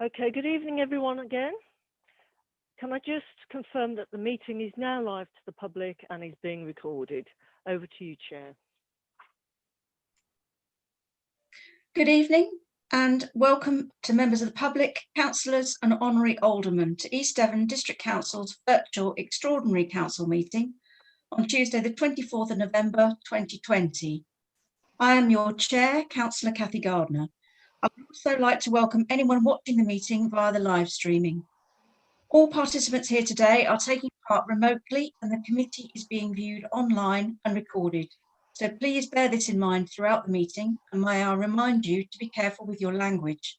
Okay, good evening everyone again. Can I just confirm that the meeting is now live to the public and is being recorded? Over to you, Chair. Good evening and welcome to members of the public, councillors and honorary aldermen to East Devon District Council's virtual extraordinary council meeting on Tuesday the 24th of November 2020. I am your chair, Councillor Cathy Gardner. I would also like to welcome anyone watching the meeting via the live streaming. All participants here today are taking part remotely and the committee is being viewed online and recorded. So please bear this in mind throughout the meeting, and may I remind you to be careful with your language.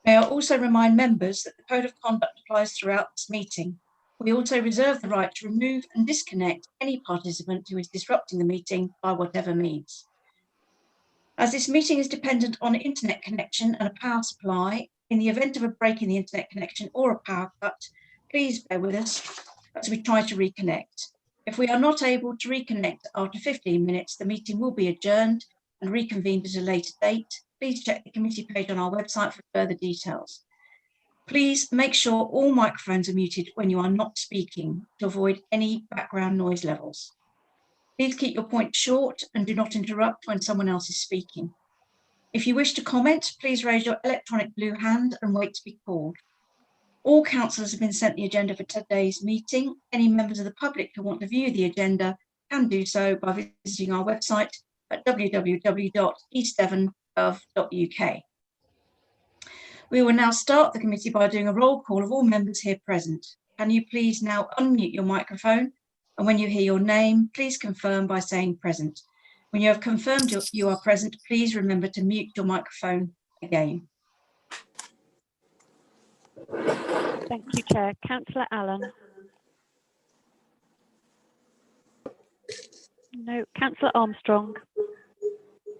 May I also remind members that the Code of Conduct applies throughout this meeting. We also reserve the right to remove and disconnect any participant who is disrupting the meeting by whatever means. As this meeting is dependent on internet connection and a power supply, in the event of a break in the internet connection or a power cut, please bear with us as we try to reconnect. If we are not able to reconnect after 15 minutes, the meeting will be adjourned and reconvened at a later date. Please check the committee page on our website for further details. Please make sure all microphones are muted when you are not speaking to avoid any background noise levels. Please keep your point short and do not interrupt when someone else is speaking. If you wish to comment, please raise your electronic blue hand and wait to be called. All councillors have been sent the agenda for today's meeting. Any members of the public who want to view the agenda can do so by visiting our website at www.eastdevon.gov.uk. We will now start the committee by doing a roll call of all members here present. Can you please now unmute your microphone? And when you hear your name, please confirm by saying present. When you have confirmed you are present, please remember to mute your microphone again. Thank you, Chair. Councillor Allen. No. Councillor Armstrong.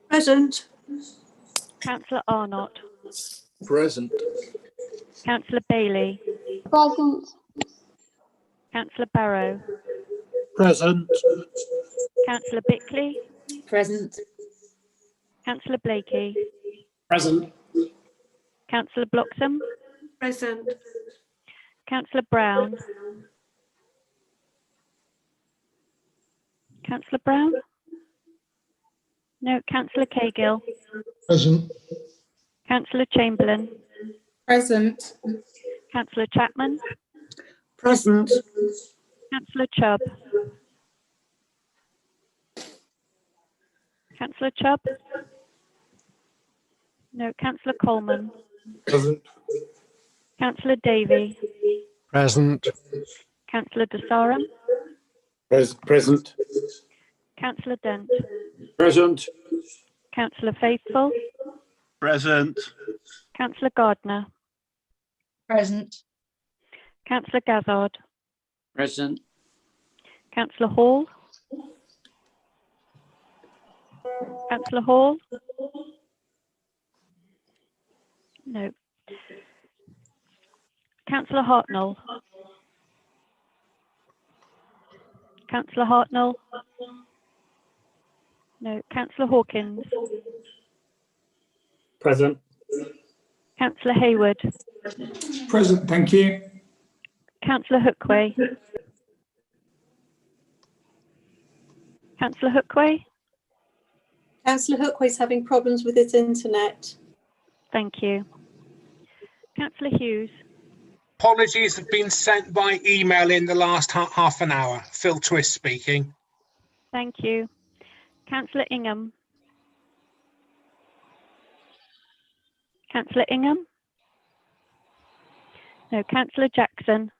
Present. Councillor Arnott. Present. Councillor Bailey. Present. Councillor Barrow. Present. Councillor Bickley. Present. Councillor Blakey. Present. Councillor Bloxham. Present. Councillor Brown. Councillor Brown? No. Councillor Cahill. Present. Councillor Chamberlain. Present. Councillor Chapman. Present. Councillor Chubb. Councillor Chubb? No. Councillor Coleman. Present. Councillor Davey. Present. Councillor Desaram. Present. Councillor Dent. Present. Councillor Faithful. Present. Councillor Gardner. Present. Councillor Gazzard. Present. Councillor Hall. Councillor Hall. No. Councillor Hartnell. Councillor Hartnell. No. Councillor Hawkins. Present. Councillor Hayward. Present, thank you. Councillor Hookway. Councillor Hookway. Councillor Hookway's having problems with his internet. Thank you. Councillor Hughes. Apologies have been sent by email in the last half an hour. Phil Twist speaking. Thank you. Councillor Ingham. Councillor Ingham. No. Councillor Jackson.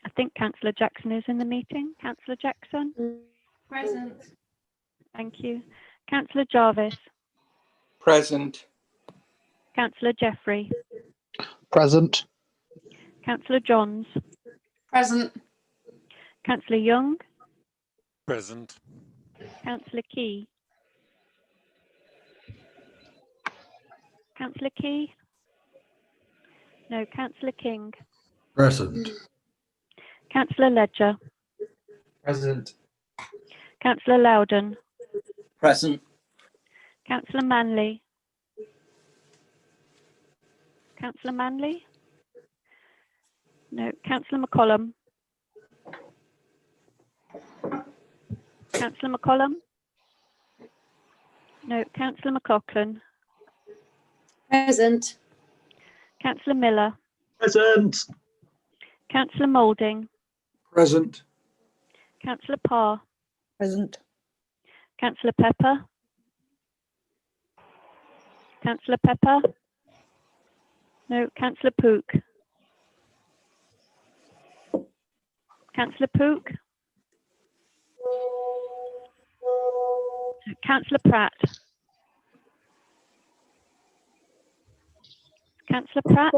I think Councillor Jackson is in the meeting. Councillor Jackson. Present. Thank you. Councillor Jarvis. Present. Councillor Jeffrey. Present. Councillor Johns. Present. Councillor Young. Present. Councillor Key. Councillor Key. No. Councillor King. Present. Councillor Ledger. Present. Councillor Loudon. Present. Councillor Manley. Councillor Manley? No. Councillor McCollum? Councillor McCollum? No. Councillor McLaughlin? Present. Councillor Miller? Present. Councillor Moulding? Present. Councillor Parr? Present. Councillor Pepper? Councillor Pepper? No. Councillor Pook? Councillor Pook? Councillor Pratt? Councillor Pratt?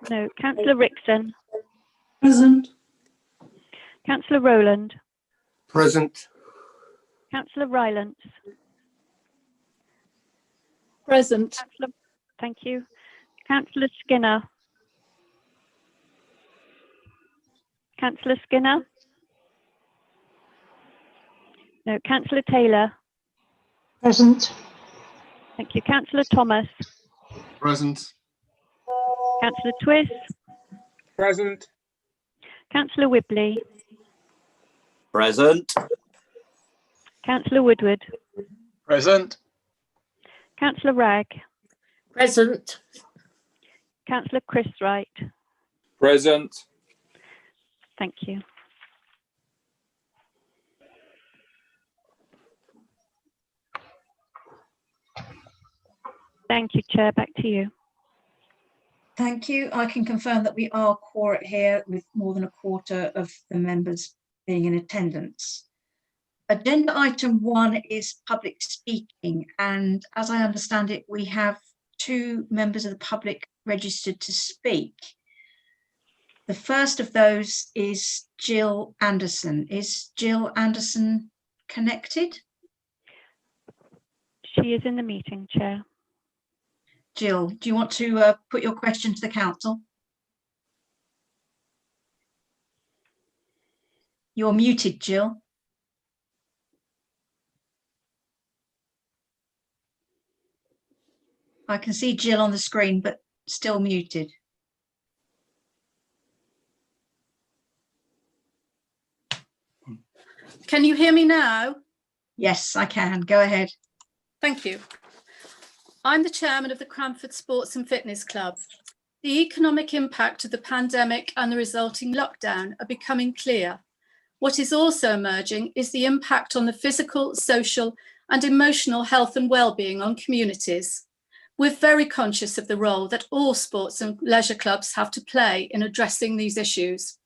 No. Councillor Rickson? Present. Councillor Rowland? Present. Councillor Rylance? Present. Councillor, thank you. Councillor Skinner? Councillor Skinner? No. Councillor Taylor? Present. Thank you. Councillor Thomas? Present. Councillor Twist? Present. Councillor Whibley? Present. Councillor Woodward? Present. Councillor Ragg? Present. Councillor Chris Wright? Present. Thank you. Thank you, Chair. Back to you. Thank you. I can confirm that we are quorate here with more than a quarter of the members being in attendance. Agenda item 1 is public speaking, and as I understand it, we have 2 members of the public registered to speak. The first of those is Jill Anderson. Is Jill Anderson connected? She is in the meeting, Chair. Jill, do you want to put your question to the council? You're muted, Jill. I can see Jill on the screen, but still muted. Can you hear me now? Yes, I can. Go ahead. Thank you. I'm the chairman of the Cranford Sports and Fitness Club. The economic impact of the pandemic and the resulting lockdown are becoming clear. What is also emerging is the impact on the physical, social, and emotional health and well-being on communities. We're very conscious of the role that all sports and leisure clubs have to play in addressing these issues.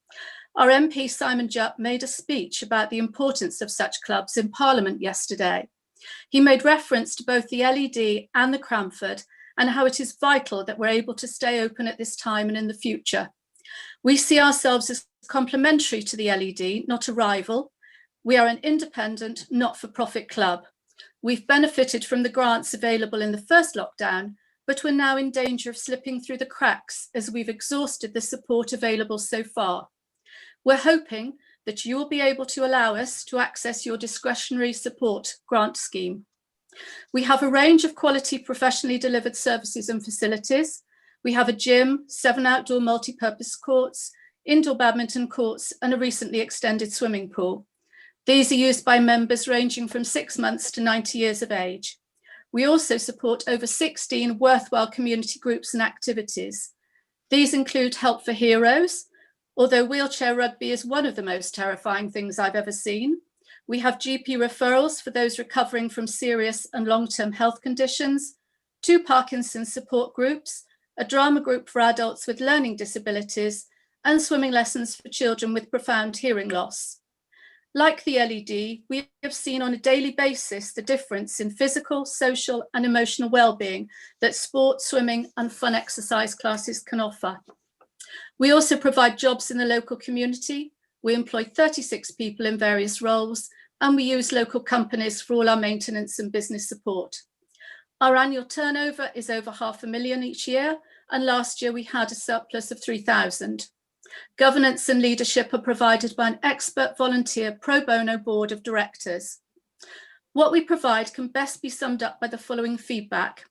Our MP Simon Jupp made a speech about the importance of such clubs in Parliament yesterday. He made reference to both the LED and the Cranford and how it is vital that we're able to stay open at this time and in the future. We see ourselves as complementary to the LED, not a rival. We are an independent, not-for-profit club. We've benefited from the grants available in the first lockdown, but we're now in danger of slipping through the cracks as we've exhausted the support available so far. We're hoping that you will be able to allow us to access your discretionary support grant scheme. We have a range of quality professionally delivered services and facilities. We have a gym, 7 outdoor multi-purpose courts, indoor badminton courts, and a recently extended swimming pool. These are used by members ranging from 6 months to 90 years of age. We also support over 16 worthwhile community groups and activities. These include Help for Heroes, although wheelchair rugby is one of the most terrifying things I've ever seen. We have GP referrals for those recovering from serious and long-term health conditions, 2 Parkinson's support groups, a drama group for adults with learning disabilities, and swimming lessons for children with profound hearing loss. Like the LED, we have seen on a daily basis the difference in physical, social, and emotional well-being that sport, swimming, and fun exercise classes can offer. We also provide jobs in the local community. We employ 36 people in various roles, and we use local companies for all our maintenance and business support. Our annual turnover is over £500,000 each year, and last year we had a surplus of 3,000. Governance and leadership are provided by an expert volunteer pro bono board of directors. What we provide can best be summed up by the following feedback.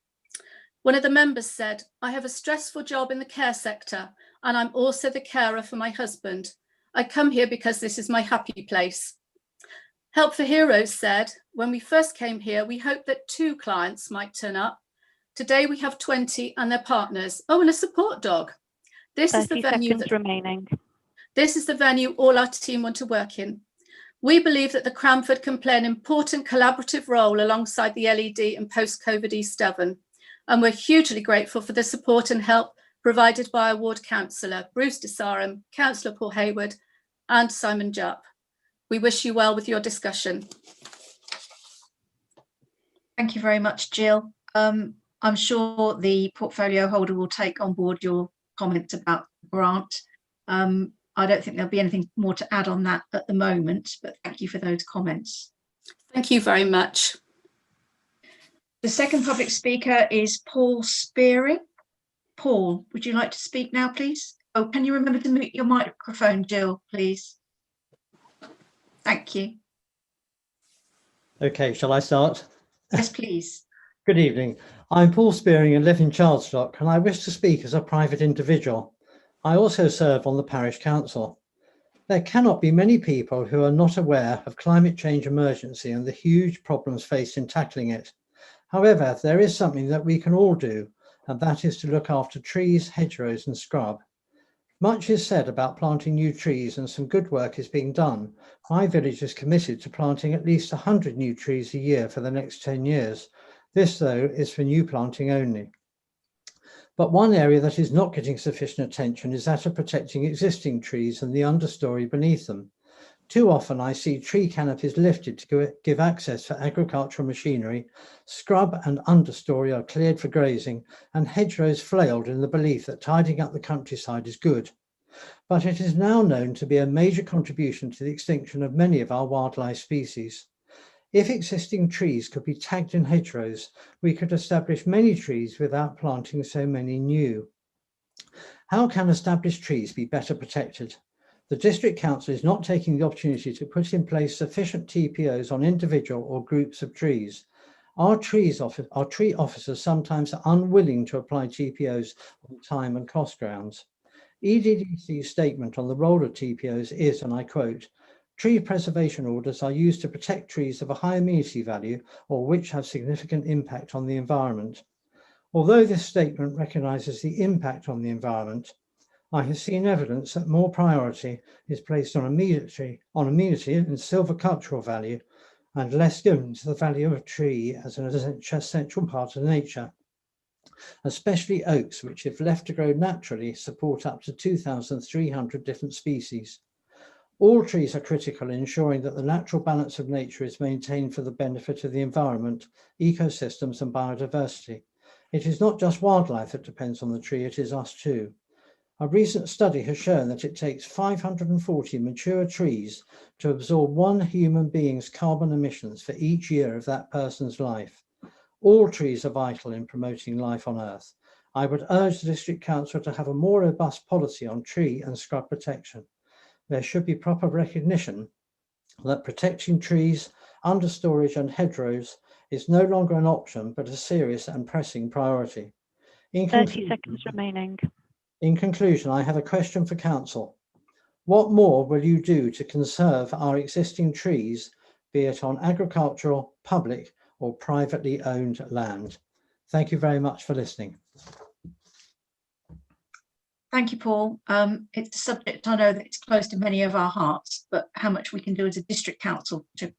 One of the members said, "I have a stressful job in the care sector and I'm also the carer for my husband. I come here because this is my happy place." Help for Heroes said, "When we first came here, we hoped that 2 clients might turn up. Today we have 20 and their partners. Oh, and a support dog. This is the 30 venue seconds remaining. This is the venue all our team want to work in. We believe that the Cranford can play an important collaborative role alongside the LED and post-COVID East Devon. And we're hugely grateful for the support and help provided by our ward councillor, Bruce DeSarum, Councillor Paul Hayward, and Simon Jupp. We wish you well with your discussion. Thank you very much, Jill. I'm sure the portfolio holder will take on board your comments about the grant. I don't think there'll be anything more to add on that at the moment, but thank you for those comments. Thank you very much. The second public speaker is Paul Spearing. Paul, would you like to speak now, please? Oh, can you remember to mute your microphone, Jill, please? Thank you. Okay, shall I start? Yes, please. Good evening. I'm Paul Spearing and live in Charlestock, and I wish to speak as a private individual. I also serve on the parish council. There cannot be many people who are not aware of climate change emergency and the huge problems faced in tackling it. However, there is something that we can all do, and that is to look after trees, hedgerows and scrub. Much is said about planting new trees and some good work is being done. My village is committed to planting at least 100 new trees a year for the next 10 years. This, though, is for new planting only. But one area that is not getting sufficient attention is that of protecting existing trees and the understory beneath them. Too often I see tree canopies lifted to give access for agricultural machinery, scrub and understory are cleared for grazing, and hedgerows flailed in the belief that tidying up the countryside is good. But it is now known to be a major contribution to the extinction of many of our wildlife species. If existing trees could be tagged in hedgerows, we could establish many trees without planting so many new. How can established trees be better protected? The District Council is not taking the opportunity to put in place sufficient TPOs on individual or groups of trees. Our tree officers sometimes are unwilling to apply TPOs on time and cost grounds. EDDC's statement on the role of TPOs is, and I quote, "Tree preservation orders are used to protect trees of a high amenity value or which have significant impact on the environment." Although this statement recognises the impact on the environment, I have seen evidence that more priority is placed on amenity and silvicultural value and less given to the value of a tree as an essential part of nature, especially oaks, which if left to grow naturally support up to 2,300 different species. All trees are critical in ensuring that the natural balance of nature is maintained for the benefit of the environment, ecosystems and biodiversity. It is not just wildlife that depends on the tree, it is us too. A recent study has shown that it takes 540 mature trees to absorb one human being's carbon emissions for each year of that person's life. All trees are vital in promoting life on Earth. I would urge the District Council to have a more robust policy on tree and scrub protection. There should be proper recognition that protecting trees, understorage and hedgerows is no longer an option, but a serious and pressing priority. 30 seconds remaining. In conclusion, I have a question for Council. What more will you do to conserve our existing trees, be it on agricultural, public or privately owned land? Thank you very much for listening. Thank you, Paul. It's a subject I know that it's close to many of our hearts, but how much we can do as a district council to protect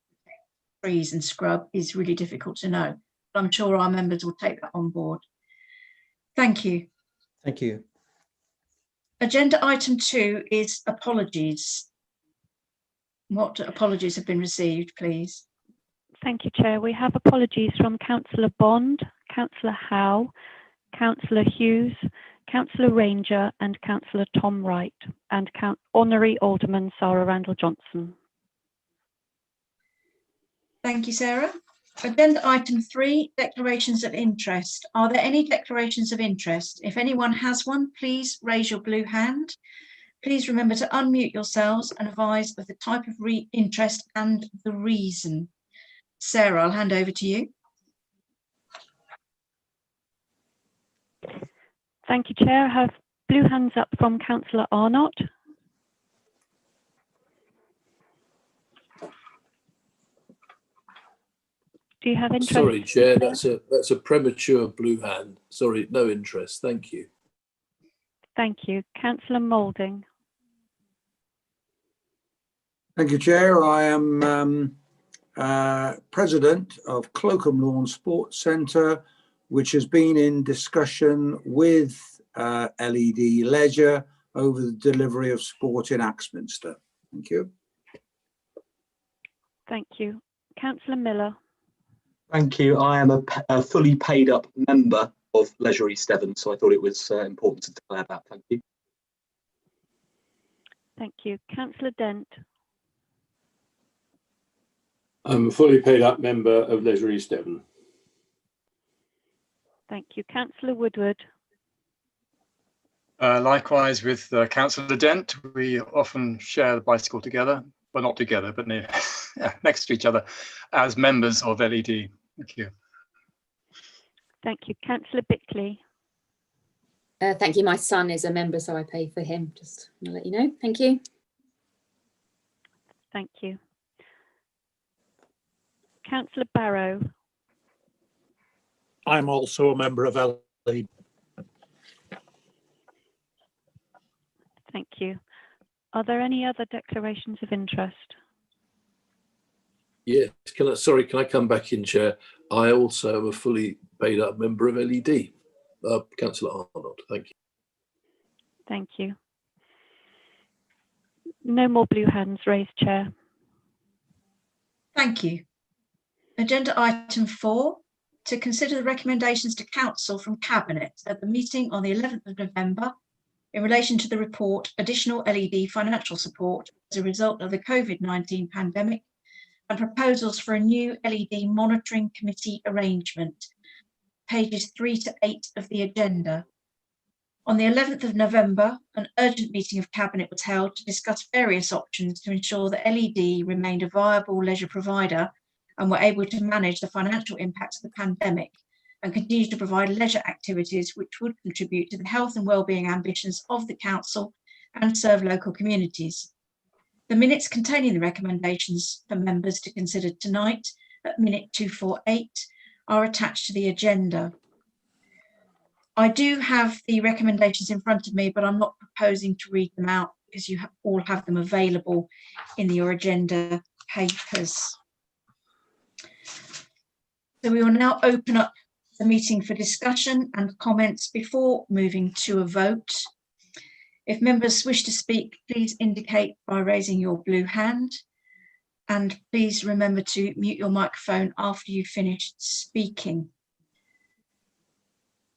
trees and scrub is really difficult to know. But I'm sure our members will take that on board. Thank you. Thank you. Agenda item 2 is apologies. What apologies have been received, please? Thank you, Chair. We have apologies from Councillor Bond, Councillor Howe, Councillor Hughes, Councillor Ranger and Councillor Tom Wright and Honorary Alderman Sarah Randall Johnson. Thank you, Sarah. Agenda item 3, declarations of interest. Are there any declarations of interest? If anyone has one, please raise your blue hand. Please remember to unmute yourselves and advise of the type of interest and the reason. Sarah, I'll hand over to you. Thank you, Chair. I have blue hands up from Councillor Arnott. Do you have interest? Sorry, Chair, that's a premature blue hand. Sorry, no interest. Thank you. Thank you. Councillor Moulding. Thank you, Chair. I am President of Cloakham Lawn Sports Centre, which has been in discussion with LED Leisure over the delivery of sport in Axminster. Thank you. Thank you. Councillor Miller. Thank you. I am a fully paid up member of Leisure East Devon, so I thought it was important to declare that. Thank you. Thank you. Councillor Dent. I'm a fully paid up member of Leisure East Devon. Thank you. Councillor Woodward. Likewise with Councillor Dent, we often share the bicycle together, well, not together, but near, next to each other as members of LED. Thank you. Thank you. Councillor Bickley. Thank you. My son is a member, so I pay for him. Just want to let you know. Thank you. Thank you. Councillor Barrow. I'm also a member of LED. Thank you. Are there any other declarations of interest? Yes, can I come back in, Chair? I also am a fully paid up member of LED. Councillor Arnott, thank you. Thank you. No more blue hands raised, Chair. Thank you. Agenda item 4, to consider the recommendations to Council from Cabinet at the meeting on the 11th of November in relation to the report Additional LED Financial Support as a result of the COVID-19 pandemic and proposals for a new LED Monitoring Committee arrangement, pages 3 to 8 of the agenda. On the 11th of November, an urgent meeting of Cabinet was held to discuss various options to ensure that LED remained a viable leisure provider and were able to manage the financial impacts of the pandemic and continue to provide leisure activities which would contribute to the health and wellbeing ambitions of the Council and serve local communities. The minutes containing the recommendations for members to consider tonight at minute 248 are attached to the agenda. I do have the recommendations in front of me, but I'm not proposing to read them out because you all have them available in your agenda papers. So we will now open up the meeting for discussion and comments before moving to a vote. If members wish to speak, please indicate by raising your blue hand. And please remember to mute your microphone after you've finished speaking.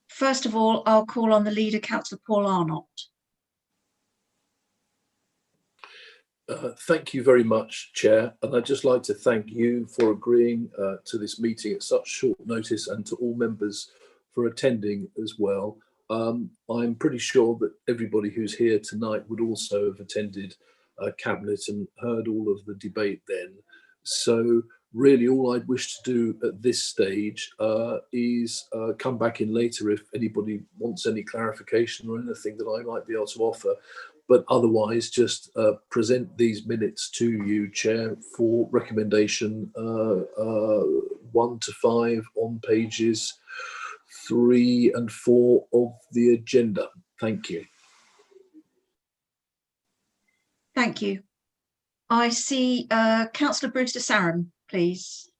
First of all, I'll call on the leader, Councillor Paul Arnott. Thank you very much, Chair. And I'd just like to thank you for agreeing to this meeting at such short notice and to all members for attending as well. I'm pretty sure that everybody who's here tonight would also have attended Cabinet and heard all of the debate then. So really all I'd wish to do at this stage is come back in later if anybody wants any clarification or anything that I might be able to offer. But otherwise, just present these minutes to you, Chair, for recommendation 1 to 5 on pages 3 and 4 of the agenda. Thank you. Thank you. I see Councillor Brewster Saran, please.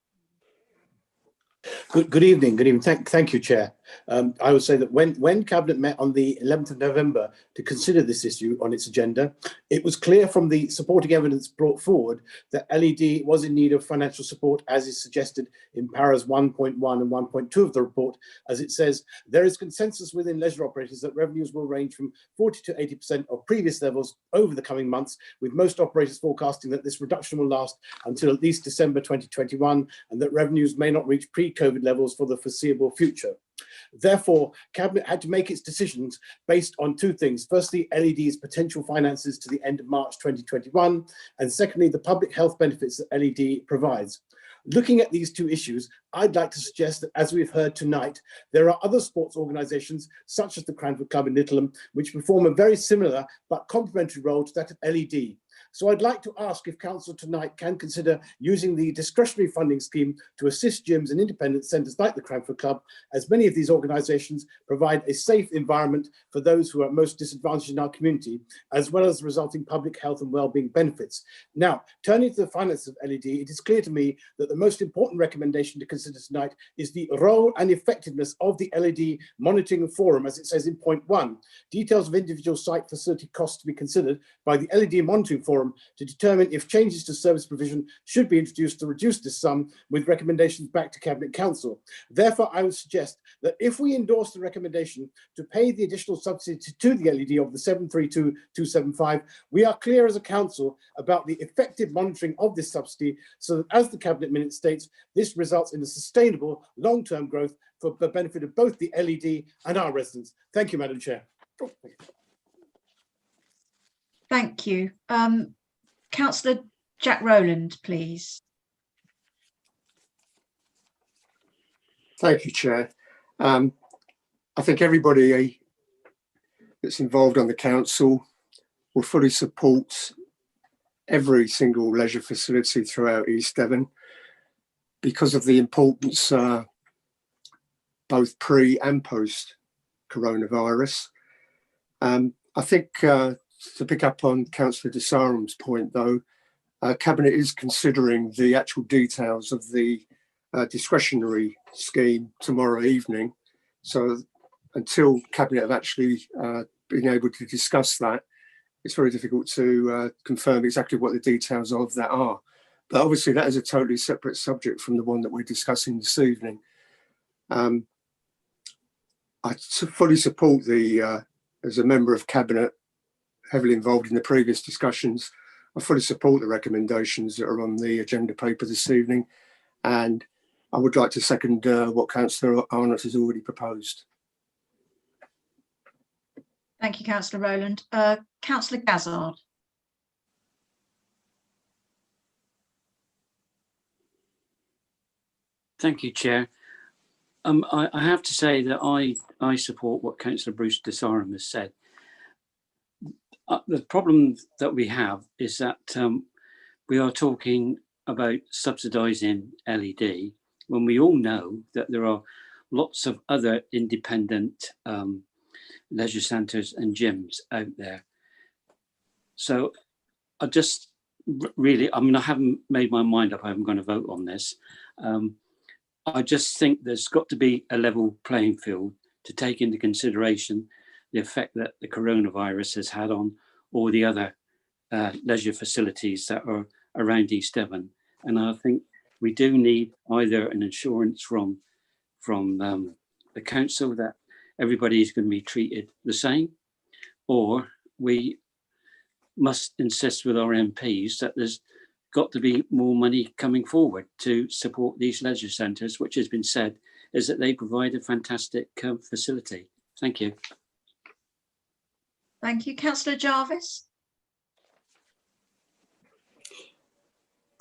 Good evening. Good evening. Thank you, Chair. I would say that when Cabinet met on the 11th of November to consider this issue on its agenda, it was clear from the supporting evidence brought forward that LED was in need of financial support, as is suggested in paras 1.1 and 1.2 of the report. As it says, there is consensus within leisure operators that revenues will range from 40 to 80% of previous levels over the coming months, with most operators forecasting that this reduction will last until at least December 2021, and that revenues may not reach pre-COVID levels for the foreseeable future. Therefore, Cabinet had to make its decisions based on two things. Firstly, LED's potential finances to the end of March 2021, and secondly, the public health benefits that LED provides. Looking at these two issues, I'd like to suggest that, as we've heard tonight, there are other sports organisations, such as the Cranford Club in Littleham, which perform a very similar but complementary role to that of LED. So I'd like to ask if Council tonight can consider using the discretionary funding scheme to assist gyms and independent centres like the Cranford Club, as many of these organisations provide a safe environment for those who are most disadvantaged in our community, as well as the resulting public health and wellbeing benefits. Now, turning to the finances of LED, it is clear to me that the most important recommendation to consider tonight is the role and effectiveness of the LED monitoring forum, as it says in point 1. Details of individual site facility costs to be considered by the LED monitoring forum to determine if changes to service provision should be introduced to reduce this sum, with recommendations back to Cabinet Council. Therefore, I would suggest that if we endorse the recommendation to pay the additional subsidy to the LED of the 732,275, we are clear as a council about the effective monitoring of this subsidy, so that, as the Cabinet minute states, this results in a sustainable long-term growth for the benefit of both the LED and our residents. Thank you, Madam Chair. Thank you. Councillor Jack Rowland, please. Thank you, Chair. I think everybody that's involved on the council will fully support every single leisure facility throughout East Devon because of the importance both pre and post coronavirus. I think to pick up on Councillor de Sarum's point, though, Cabinet is considering the actual details of the discretionary scheme tomorrow evening. So until Cabinet have actually been able to discuss that, it's very difficult to confirm exactly what the details of that are. But obviously that is a totally separate subject from the one that we're discussing this evening. I fully support the, as a member of Cabinet, heavily involved in the previous discussions, I fully support the recommendations that are on the agenda paper this evening, and I would like to second what Councillor Arnott has already proposed. Thank you, Councillor Rowland. Councillor Gazzard. Thank you, Chair. I have to say that I support what Councillor Bruce de Sarum has said. The problem that we have is that we are talking about subsidising LED when we all know that there are lots of other independent leisure centres and gyms out there. So I just really, I mean, I haven't made my mind up, I'm going to vote on this. I just think there's got to be a level playing field to take into consideration the effect that the coronavirus has had on all the other leisure facilities that are around East Devon. And I think we do need either an assurance from the council that everybody is going to be treated the same, or we must insist with our MPs that there's got to be more money coming forward to support these leisure centres, which has been said is that they provide a fantastic facility. Thank you. Thank you. Councillor Jarvis.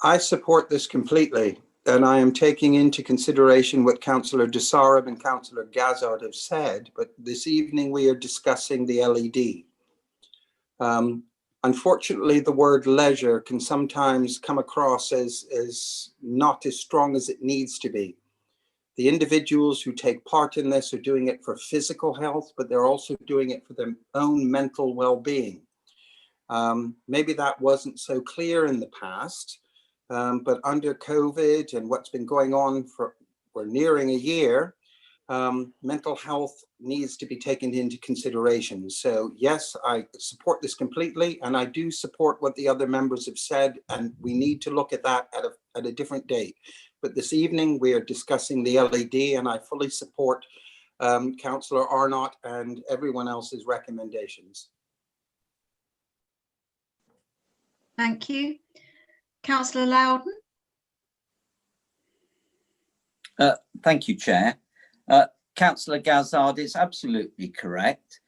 I support this completely, and I am taking into consideration what Councillor de Sarum and Councillor Gazzard have said, but this evening we are discussing the LED. Unfortunately, the word leisure can sometimes come across as not as strong as it needs to be. The individuals who take part in this are doing it for physical health, but they're also doing it for their own mental well-being. Maybe that wasn't so clear in the past, but under COVID and what's been going on we're nearing a year, mental health needs to be taken into consideration. So yes, I support this completely, and I do support what the other members have said, and we need to look at that at a different date. But this evening we are discussing the LED, and I fully support Councillor Arnott and everyone else's recommendations. Thank you. Councillor Loudon. Thank you, Chair. Councillor Gazzard is absolutely correct.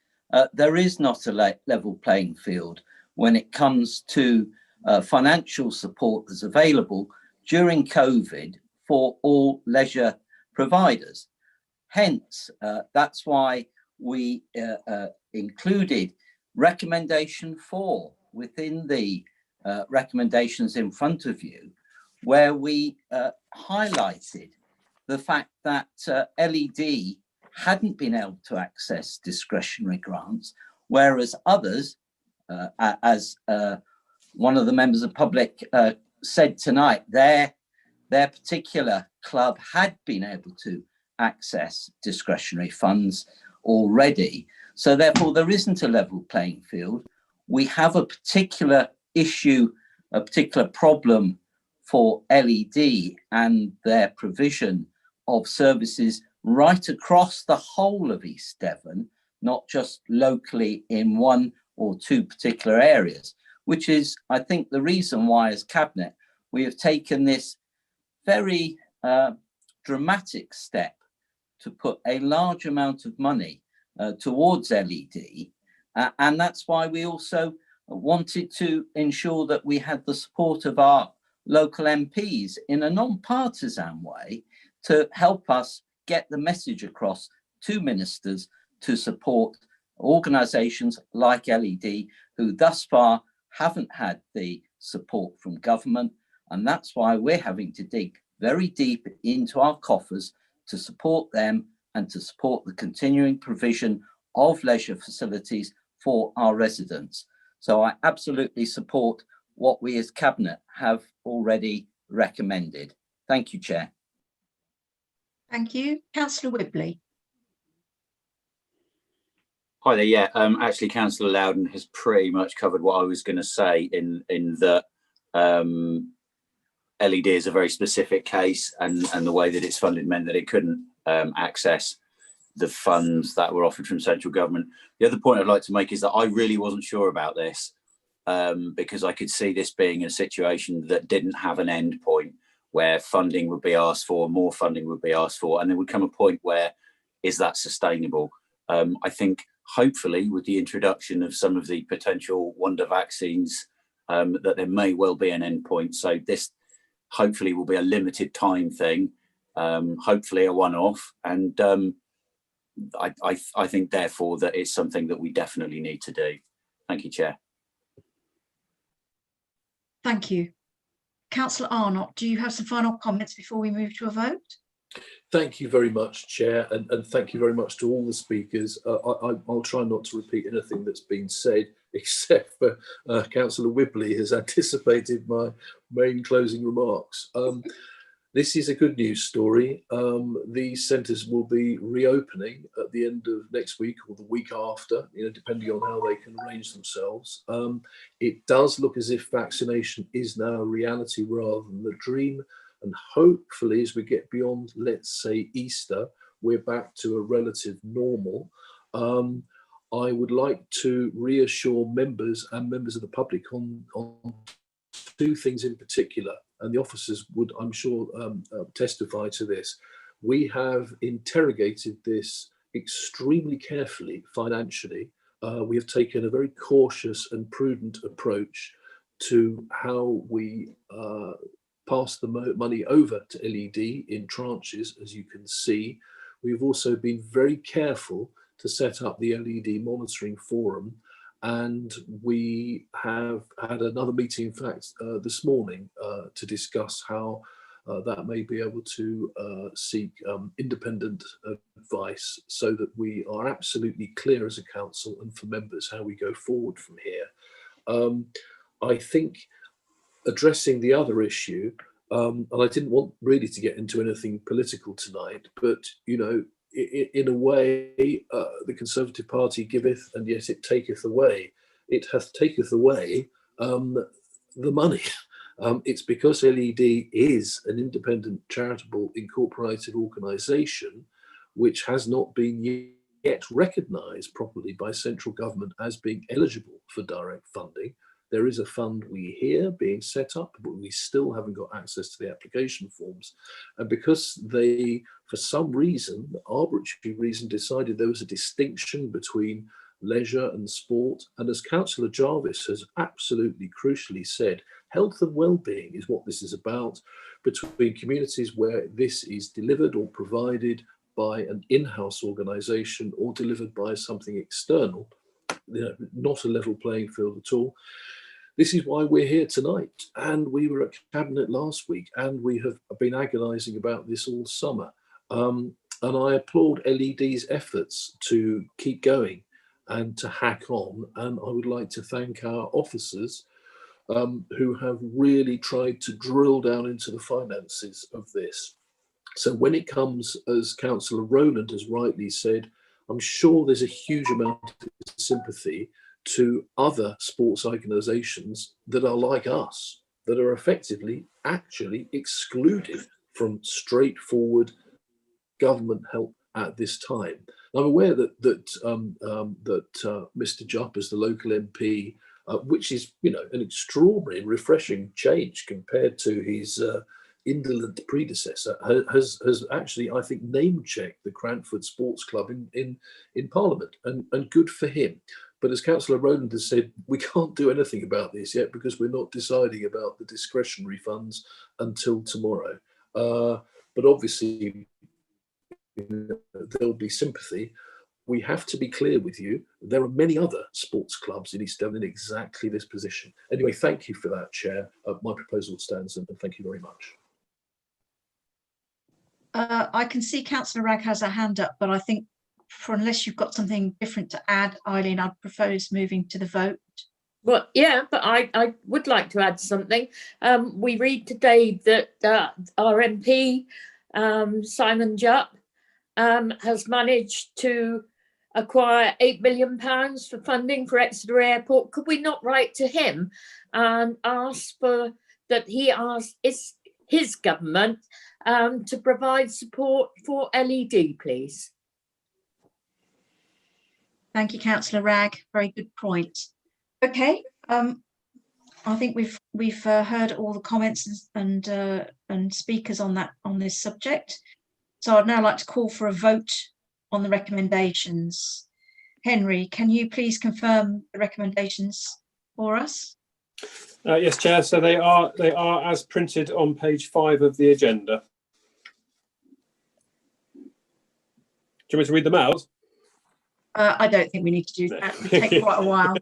There is not a level playing field when it comes to financial support that's available during COVID for all leisure providers. Hence, that's why we included recommendation 4 within the recommendations in front of you, where we highlighted the fact that LED hadn't been able to access discretionary grants, whereas others, as one of the members of the public said tonight, their particular club had been able to access discretionary funds already. So therefore, there isn't a level playing field. We have a particular issue, a particular problem for LED and their provision of services right across the whole of East Devon, not just locally in one or two particular areas, which is, I think, the reason why as Cabinet we have taken this very dramatic step to put a large amount of money towards LED. And that's why we also wanted to ensure that we had the support of our local MPs in a non-partisan way to help us get the message across to ministers to support organisations like LED, who thus far haven't had the support from government. And that's why we're having to dig very deep into our coffers to support them and to support the continuing provision of leisure facilities for our residents. So I absolutely support what we as Cabinet have already recommended. Thank you, Chair. Thank you. Councillor Whibley. Hi there. Yeah, actually, Councillor Loudon has pretty much covered what I was going to say in that LED is a very specific case, and the way that it's funded meant that it couldn't access the funds that were offered from central government. The other point I'd like to make is that I really wasn't sure about this because I could see this being a situation that didn't have an end point, where funding would be asked for, more funding would be asked for, and there would come a point where, is that sustainable? I think hopefully with the introduction of some of the potential wonder vaccines, that there may well be an end point. So this hopefully will be a limited time thing, hopefully a one-off. And I think therefore that it's something that we definitely need to do. Thank you, Chair. Thank you. Councillor Arnott, do you have some final comments before we move to a vote? Thank you very much, Chair, and thank you very much to all the speakers. I'll try not to repeat anything that's been said, except for Councillor Whibley has anticipated my main closing remarks. This is a good news story. These centres will be reopening at the end of next week or the week after, depending on how they can arrange themselves. It does look as if vaccination is now a reality rather than the dream. And hopefully, as we get beyond, let's say, Easter, we're back to a relative normal. I would like to reassure members and members of the public on two things in particular, and the officers would, I'm sure, testify to this. We have interrogated this extremely carefully financially. We have taken a very cautious and prudent approach to how we pass the money over to LED in tranches, as you can see. We've also been very careful to set up the LED monitoring forum, and we have had another meeting, in fact, this morning to discuss how that may be able to seek independent advice so that we are absolutely clear as a council and for members how we go forward from here. I think addressing the other issue, and I didn't want really to get into anything political tonight, but, in a way, the Conservative Party giveth and yet it taketh away. It hath taketh away the money. It's because LED is an independent charitable incorporated organisation which has not been yet recognised properly by central government as being eligible for direct funding. There is a fund we hear being set up, but we still haven't got access to the application forms. And because they, for some reason, arbitrary reason, decided there was a distinction between leisure and sport, and as Councillor Jarvis has absolutely crucially said, Health and well-being is what this is about, between communities where this is delivered or provided by an in-house organisation or delivered by something external, not a level playing field at all. This is why we're here tonight, and we were at Cabinet last week, and we have been agonising about this all summer. And I applaud LED's efforts to keep going and to hack on, and I would like to thank our officers who have really tried to drill down into the finances of this. So when it comes, as Councillor Rowland has rightly said, I'm sure there's a huge amount of sympathy to other sports organisations that are like us, that are effectively actually excluded from straightforward government help at this time. I'm aware that Mr. Jupp, as the local MP, which is an extraordinary and refreshing change compared to his indolent predecessor, has actually, I think, name-checked the Cranford Sports Club in Parliament, and good for him. But as Councillor Rowland has said, we can't do anything about this yet because we're not deciding about the discretionary funds until tomorrow. But obviously, there'll be sympathy. We have to be clear with you. There are many other sports clubs in East Devon in exactly this position. Anyway, thank you for that, Chair. My proposal stands, and thank you very much. I can see Councillor Ragg has a hand up, but I think unless you've got something different to add, Eileen, I'd propose moving to the vote. Well, yeah, but I would like to add something. We read today that our MP, Simon Jupp, has managed to acquire £8 million for funding for Exeter Airport. Could we not write to him and ask that he asks his government to provide support for LED, please? Thank you, Councillor Ragg. Very good point. Okay, I think we've heard all the comments and speakers on this subject. So I'd now like to call for a vote on the recommendations. Henry, can you please confirm the recommendations for us? Yes, Chair. So they are as printed on page 5 of the agenda. Do you want me to read them out? I don't think we need to do that. It would take quite a while.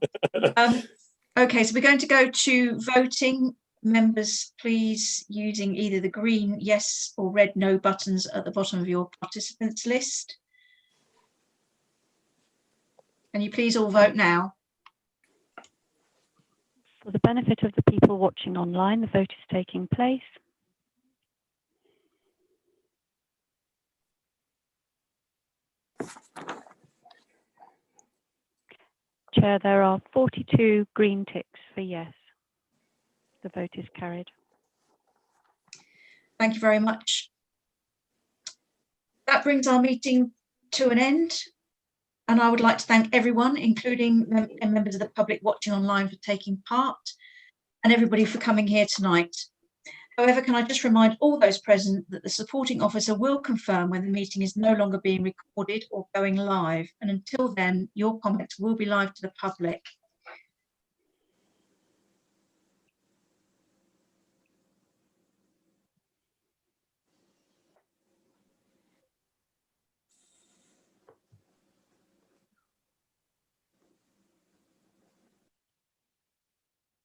Okay, so we're going to go to voting. Members, please, using either the green yes or red no buttons at the bottom of your participants list. Can you please all vote now? For the benefit of the people watching online, the vote is taking place. Chair, there are 42 green ticks for yes. The vote is carried. Thank you very much. That brings our meeting to an end. And I would like to thank everyone, including members of the public watching online, for taking part, and everybody for coming here tonight. However, can I just remind all those present that the supporting officer will confirm when the meeting is no longer being recorded or going live. And until then, your comments will be live to the public.